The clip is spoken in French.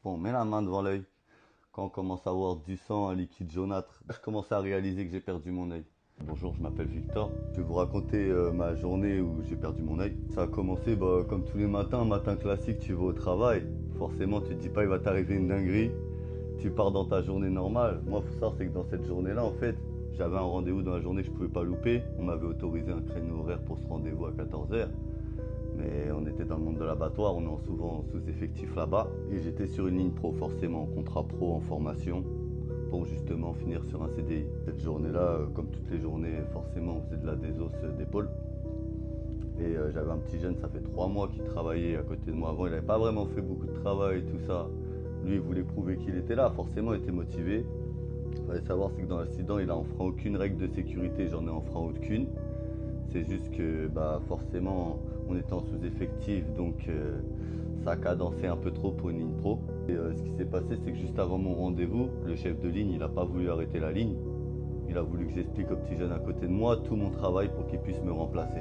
Bon, on met la main devant l'œil. Quand on commence à voir du sang, un liquide jaunâtre, je commence à réaliser que j'ai perdu mon œil. Bonjour, je m'appelle Victor. Je vais vous raconter ma journée où j'ai perdu mon œil. Ça a commencé comme tous les matins, un matin classique, tu vas au travail. Forcément, tu te dis pas il va t'arriver une dinguerie. Tu pars dans ta journée normale. Moi, il faut savoir, c'est que dans cette journée-là, en fait, j'avais un rendez-vous dans la journée que je pouvais pas louper. On m'avait autorisé un créneau horaire pour ce rendez-vous à 14h. Mais on était dans le monde de l'abattoir, on est souvent sous-effectif là-bas. Et j'étais sur une ligne pro, forcément, en contrat pro, en formation, pour justement finir sur un CDI. Cette journée-là, comme toutes les journées, forcément, on faisait de la désosse d'épaule. Et j'avais un petit jeune, ça fait 3 mois qu'il travaillait à côté de moi. Avant, il n'avait pas vraiment fait beaucoup de travail, tout ça. Lui, il voulait prouver qu'il était là, forcément, il était motivé. Il fallait savoir, c'est que dans l'accident, il a enfreint aucune règle de sécurité, j'en ai enfreint aucune. C'est juste que forcément, on était en sous-effectif, donc ça a cadencé un peu trop pour une ligne pro. Et ce qui s'est passé, c'est que juste avant mon rendez-vous, le chef de ligne, il n'a pas voulu arrêter la ligne. Il a voulu que j'explique au petit jeune à côté de moi tout mon travail pour qu'il puisse me remplacer.